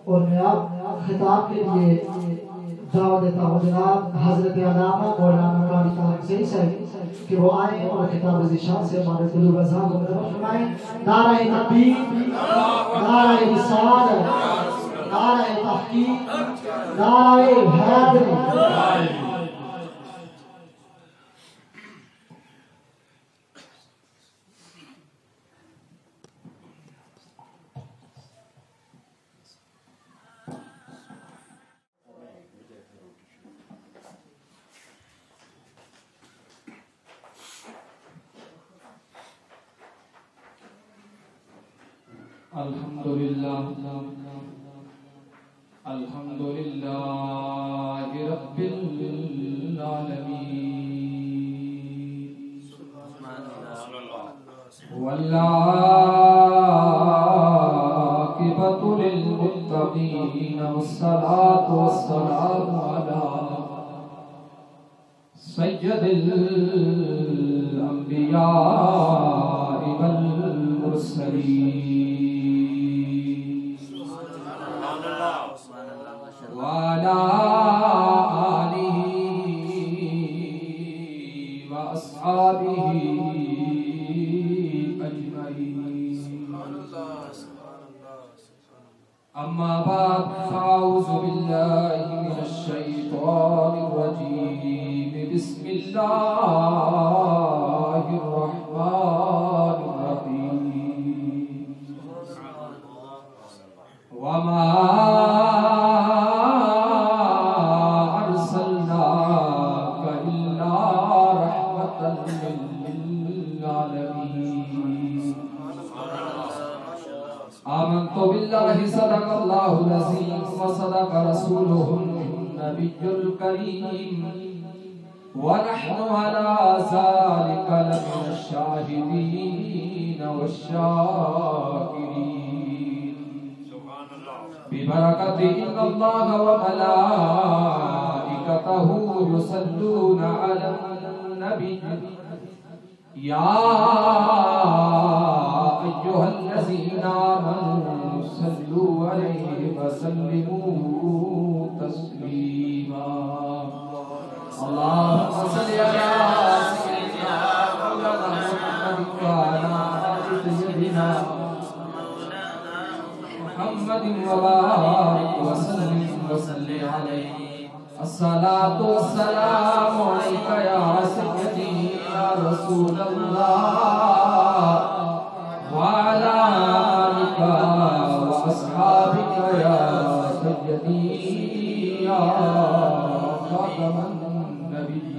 اور میں اب خطاب کے لیے دعوت دیتا ہوں جناب حضرت علامہ مولانا قاری طاہر حسین صاحب کہ وہ آئیں اور کتاب ذیشان سے ہمارے قلوب اذہان کو مدد فرمائیں. نعرہ تکبیر، نعرہ رسالت، نعرہ تحقیق، نعرہ حیدری. الحمدللہ رب العالمین والعاقبۃ للمتقین والصلاة والسلام علی سید الانبیاء والمرسلین وعلى آله وأصحابه أجمعين. أما بعد فأعوذ بالله من الشيطان الرجيم. بسم الله الرحمن الرحيم. وما آمنت بالله صدق الله العظيم وصدق رسوله النبي الكريم ونحن على ذلك لمن الشاهدين والشاكرين ببركة إن الله وملائكته يصلون على النبي يا أيها الذين آمنوا صلوا عليه وسلموا تسليما. اللهم صل على سيدنا مولانا محمد وعلى آل سيدنا محمد وبارك وسلم عليه. الصلاة والسلام عليك يا سيدي يا رسول الله وعلى آلك وأصحابك يا سيدي يا خاتم النبيين.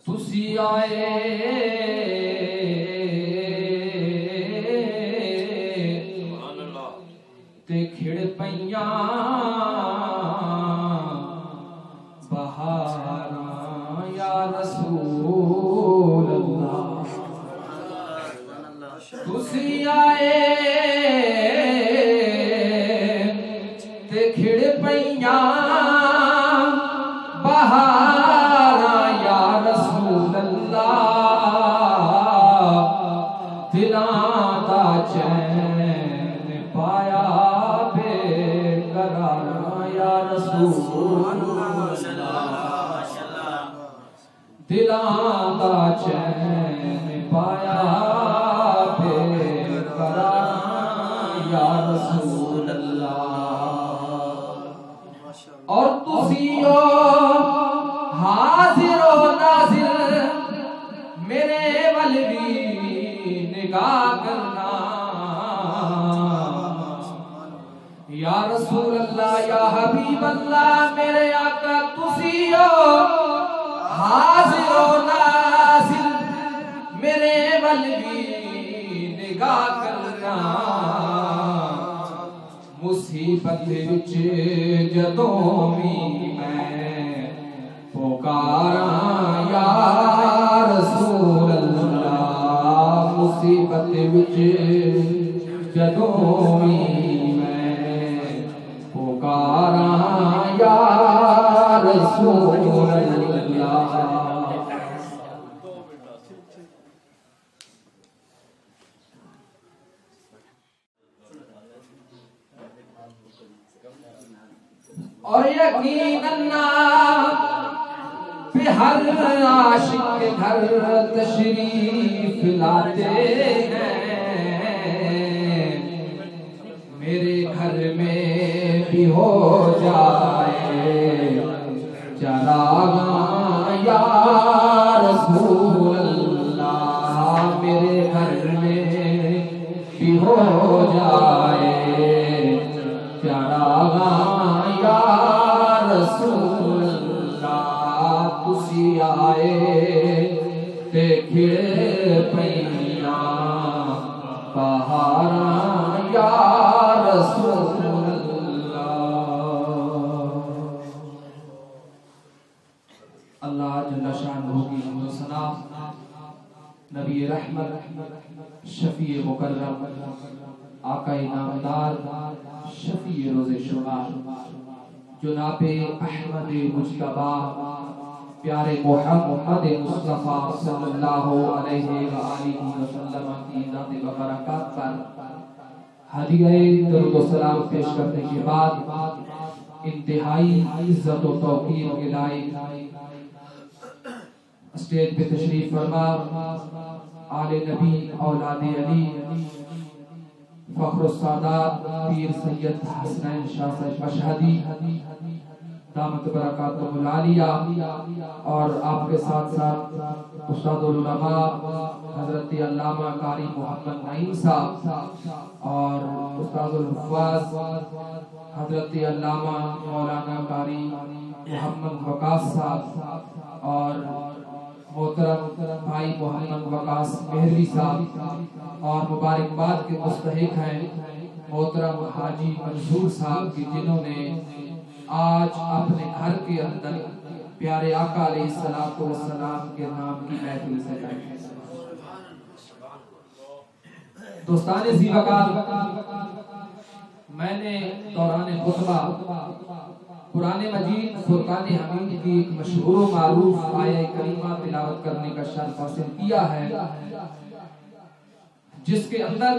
تسی آئے تے کھڑ پیاں بہاراں یا رسول اللہ. تسی آئے تے کھڑ پیاں بہاراں یا رسول اللہ. دلاں دا چین پایا بے قراراں یا رسول اللہ. دلاں دا چین پایا بے قراراں یا رسول اللہ. اور تسیو حاضر و ناظر میرے ول بھی نگاہ کرنا یا رسول اللہ یا حبیب اللہ. میرے آقا تسیو حاضر و ناظر میرے ول بھی نگاہ کرنا. مصیبت وچ جدوں بھی میں پکاراں یا رسول اللہ. مصیبت وچ جدوں بھی میں پکاراں یا رسول اللہ. اور یقیناً پہ ہر عاشق کے گھر تشریف لاتے ہیں، میرے گھر میں بھی ہو جائے چراغاں یا رسول اللہ، میرے گھر میں بھی ہو جائے چراغاں یا رسول اللہ، تسی آئے تے کھڑے پیاں بہاراں یا رسول اللہ۔ اللہ جل شانہ کی حمد و ثنا نبی رحمت شفیع مکرم آقا نامدار شفیع روز شمار جناب احمد مجتبی پیارے محمد مصطفیٰ صلی اللہ علیہ وآلہ وسلم کی ذات و برکات پر ہدیہ درود و سلام پیش کرنے کے بعد انتہائی عزت و توقیر کے لائق اسٹیج پہ تشریف فرما آل نبی اولاد علی فخر السادات پیر سید حسنین شاہ صاحب مشہدی دامت برکاتہ العالیہ، اور آپ کے ساتھ ساتھ استاد العلماء حضرت علامہ قاری محمد نعیم صاحب اور استاد الحفاظ حضرت علامہ مولانا قاری محمد وقاص صاحب اور محترم بھائی محمد وقاص مہروی صاحب، اور مبارکباد کے مستحق ہیں محترم حاجی منصور صاحب کی جنہوں نے آج اپنے گھر کے اندر پیارے آقا علیہ السلام کے نام کی محفل سجائی ہے۔ دوستان ذی وقار، میں نے دوران خطبہ قرآن مجید فرقان حمید کی ایک مشہور و معروف آیہ کریمہ تلاوت کرنے کا شرف حاصل کیا ہے، جس کے اندر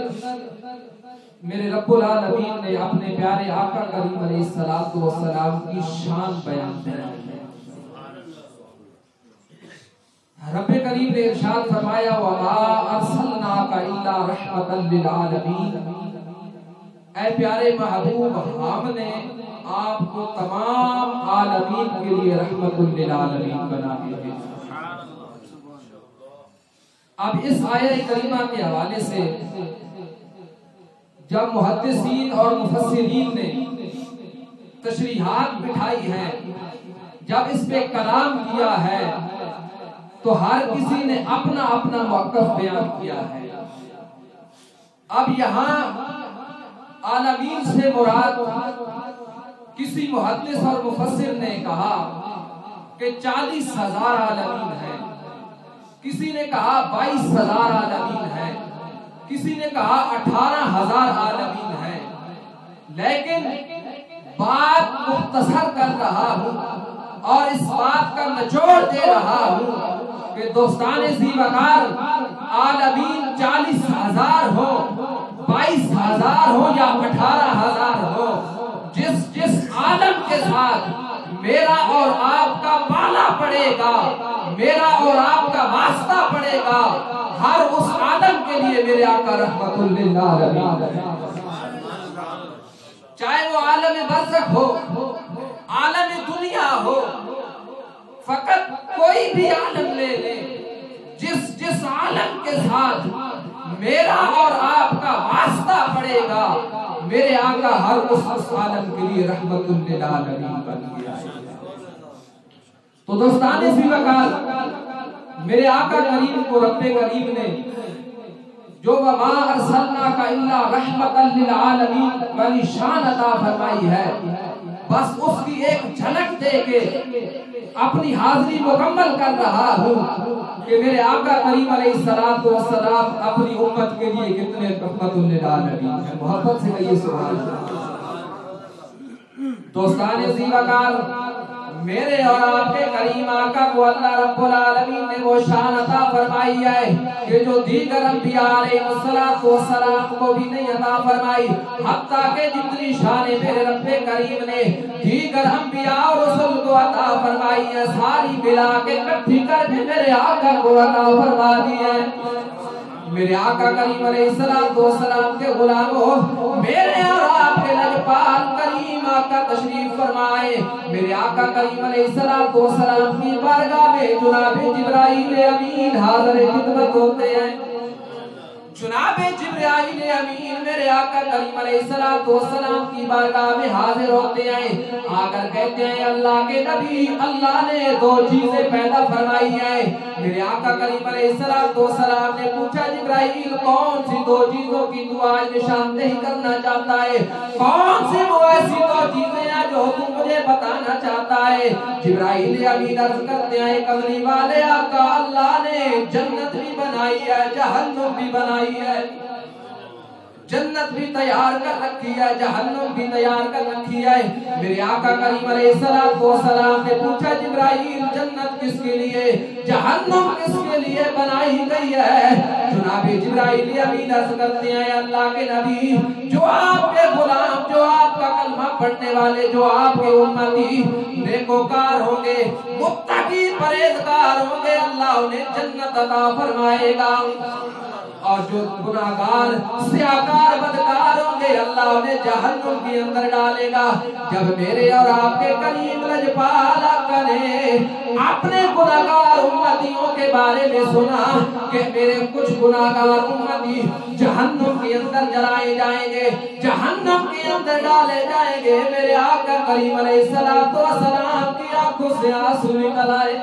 میرے رب العالمین نے اپنے پیارے آقا کریم علیہ السلام کی شان بیان کی ہے۔ رب کریم نے ارشاد فرمایا وَمَا أَرْسَلْنَاكَ إِلَّا رَحْمَةً لِلْعَالَمِينَ، اے پیارے محبوب، ہم نے آپ کو تمام عالمین کے لیے رحمت للعالمین بنا دیا۔ اب اس آیہ کریمہ کے حوالے سے جب محدثین اور مفسرین نے تشریحات بٹھائی ہیں، جب اس پہ کلام کیا ہے، تو ہر کسی نے اپنا اپنا موقف بیان کیا ہے۔ اب یہاں عالمین سے مراد کسی محدث اور مفسر نے کہا کہ 40,000 عالمین ہیں، کسی نے کہا 22,000 عالمین ہیں، کسی نے کہا 18,000 عالمین ہیں، لیکن بات مختصر کر رہا ہوں اور اس بات کا نچوڑ دے رہا ہوں کہ دوستان ذی وقار عالمین 40,000 ہو، 22,000 ہو یا 18,000 ہو، جس عالم کے ساتھ میرا اور آپ کا پالا پڑے گا، میرا اور آپ کا واسطہ پڑے گا، ہر اس عالم کے لیے میرے آقا رحمت للعالمین، چاہے وہ عالم برزخ ہو، عالم دنیا ہو، فقط کوئی بھی عالم لے لے، جس عالم کے ساتھ میرا اور آپ کا واسطہ پڑے گا، میرے آقا ہر اس عالم کے لیے رحمت للعالمین بن گیا۔ تو دوستان ذی وقار، میرے آقا کریم کو رب کریم نے جو وَمَا أَرْسَلْنَاكَ إِلَّا رَحْمَةً لِلْعَالَمِينَ والی شان عطا فرمائی ہے، بس اس کی ایک جھلک دے کے اپنی حاضری مکمل کر رہا ہوں کہ میرے آقا کریم علیہ السلام اپنی امت کے لیے کتنے رحمت للعالمین ہیں۔ محبت سے کہیے سبحان اللہ۔ دوستان ذی وقار، میرے اور آپ کے کریم آقا کو اللہ رب العالمین نے وہ شان عطا فرمائی ہے کہ جو دیگر انبیاء علیہ السلام کو بھی نہیں عطا فرمائی، حتیٰ کہ جتنی شان میرے رب کریم نے دیگر انبیاء اور رسول کو عطا فرمائی ہے، ساری ملا کے اکٹھی کر کے میرے آقا کو عطا فرما دی ہے۔ میرے آقا کریم علیہ السلام کے غلاموں، میرے اور آپ کے لجپال کریم آقا تشریف فرمائے۔ میرے آقا کریم علیہ السلام کی بارگاہ میں جناب جبرائیل امین حاضر خدمت ہوتے ہیں۔ جناب جبرائیل امین میرے آقا کریم علیہ السلام کی بارگاہ میں حاضر ہوتے ہیں، آ کر کہتے ہیں اللہ کے نبی، اللہ نے دو چیزیں پیدا فرمائی ہیں۔ میرے آقا کریم علیہ السلام نے پوچھا جبرائیل کون سی دو چیزوں کی تو آج نشاندہی کرنا چاہتا ہے، کون سی وہ ایسی دو چیزیں ہیں جو تو مجھے بتانا چاہتا ہے؟ جبرائیل امین عرض کرتے ہیں کملی والے آقا، اللہ نے جنت بھی بنائی ہے، جہنم بھی بنائی ہے، جنت بھی تیار کر رکھی ہے، جہنم بھی تیار کر رکھی ہے۔ میرے آقا کریم علیہ السلام نے پوچھا جبرائیل جنت کس کے لیے، جہنم کس کے لیے بنائی گئی ہے؟ جناب جبرائیل امین عرض کرتے ہیں اللہ کے نبی، جو آپ کے غلام، جو آپ کا کلمہ پڑھنے والے، جو آپ کے امتی نیکوکار ہوں گے، متقی پرہیزگار ہوں گے، اللہ انہیں جنت عطا فرمائے گا، اور جو گناہگار سیاکار بدکار ہوں گے اللہ انہیں جہنم کے اندر ڈالے گا۔ جب میرے اور آپ کے کریم لجپال آقا نے اپنے گناہگار امتیوں کے بارے میں سنا کہ میرے کچھ گناہگار امتی جہنم کے اندر جلائے جائیں گے، جہنم کے اندر ڈالے جائیں گے، میرے آقا کریم علیہ السلام کی آنکھوں سے آنسو نکل آئے۔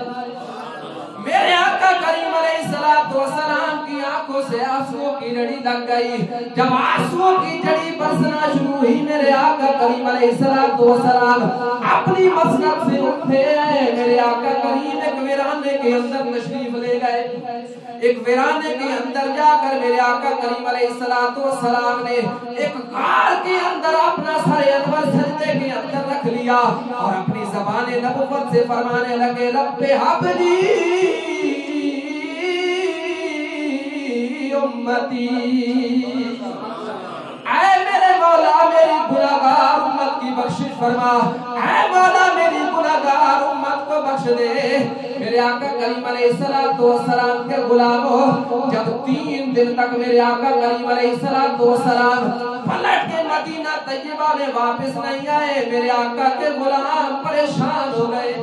میرے آقا کریم علیہ السلام کی آنکھوں سے آنسوؤں کی جڑی لگ گئی۔ جب آنسوؤں کی جڑی برسنا شروع ہوئی، میرے آقا کریم علیہ السلام اپنی مسند سے اٹھے ہیں۔ میرے آقا کریم ایک ویرانے کے اندر تشریف لے گئے، ایک ویرانے کے اندر جا کر میرے آقا کریم علیہ السلام نے ایک غار کے اندر اپنا سر انور سجدے کے اندر رکھ لیا اور اپنی زبان نبوت سے فرمانے لگے رب حبلی امتی، اے میرے مولا میری گناہگار امت کی بخشش فرما، اے مولا میری گناہگار امت کو بخش دے۔ میرے آقا کریم علیہ السلام کے غلاموں، جب 3 دن تک میرے آقا کریم علیہ السلام پلٹ کے مدینہ طیبہ میں واپس نہیں آئے، میرے آقا کے غلام پریشان ہو گئے۔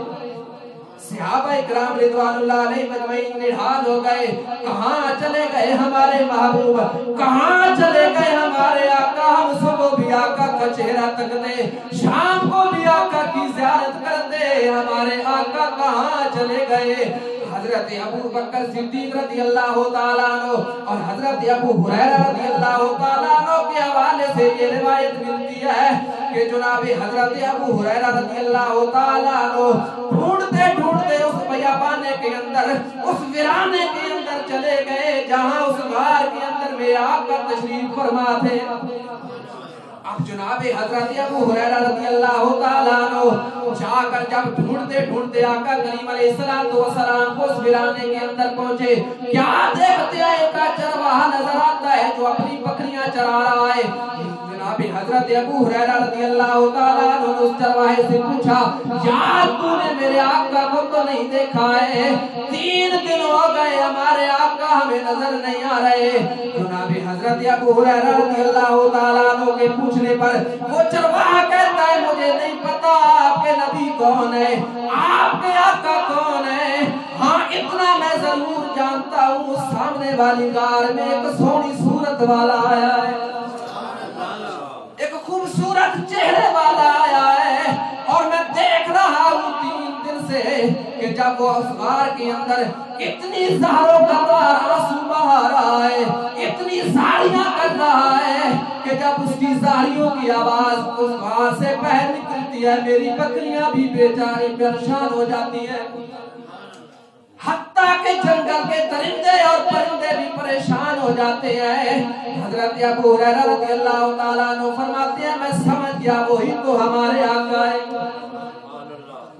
صحابہ اکرام رضوان اللہ علیہ مجمعین نڈھال ہو گئے، کہاں چلے گئے ہمارے محبوب، کہاں چلے گئے ہمارے آقا؟ ہم صبح بھی آقا کا چہرہ تکتے، شام کو بھی آقا کی زیارت کرتے، ہمارے آقا کہاں چلے گئے؟ حضرت ابو بکر صدیق رضی اللہ تعالیٰ عنہ اور حضرت ابو ہریرہ رضی اللہ تعالیٰ عنہ کے حوالے سے یہ روایت ملتی ہے کہ جناب حضرت ابو ہریرہ رضی اللہ تعالیٰ عنہ ڈھونڈتے ڈھونڈتے اس بیابانے کے اندر، اس ویرانے کے اندر چلے گئے جہاں اس غار کے اندر میرے آقا تشریف فرما تھے۔ اب جناب حضرت ابو ہریرہ رضی اللہ تعالیٰ عنہ جا کر جب ڈھونڈتے ڈھونڈتے آقا کریم علیہ السلام کو اس ویرانے کے اندر پہنچے، کیا دیکھتے ہیں ایک چرواہا نظر آتا ہے جو اپنی بکریاں چرا رہا ہے۔ جناب حضرت ابو ہریرہ رضی اللہ تعالیٰ عنہ نے اس چرواہے سے پوچھا یار تو نے میرے آقا کو تو نہیں دیکھا ہے، 3 دن ہو گئے ہمارے آقا ہمیں نظر نہیں آ رہے۔ جناب حضرت ابو ہریرہ رضی اللہ تعالیٰ عنہ کے پوچھنے پر وہ چرواہا کہتا ہے مجھے نہیں پتا آپ کے نبی کون ہے، آپ کے آقا کون ہے، ہاں اتنا میں ضرور جانتا ہوں سامنے والی غار میں ایک سونی صورت والا آیا ہے، ایک خوبصورت چہرے والا آیا ہے، اور میں دیکھ رہا ہوں 3 دن سے کہ جب وہ اس غار کے اندر اتنی زہروں کا آنسو بہا رہا ہے، اتنی زاریاں کر رہا ہے کہ جب اس کی زاریوں کی آواز اس غار سے باہر نکلتی ہے میری بکریاں بھی بیچاری پریشان ہو جاتی ہیں، حتیٰ کہ جنگل کے درندے اور پرندے بھی پریشان ہو جاتے ہیں۔ حضرت ابو ہریرہ رضی اللہ تعالیٰ عنہ فرماتے ہیں میں سمجھ گیا وہی تو ہمارے آقا ہے۔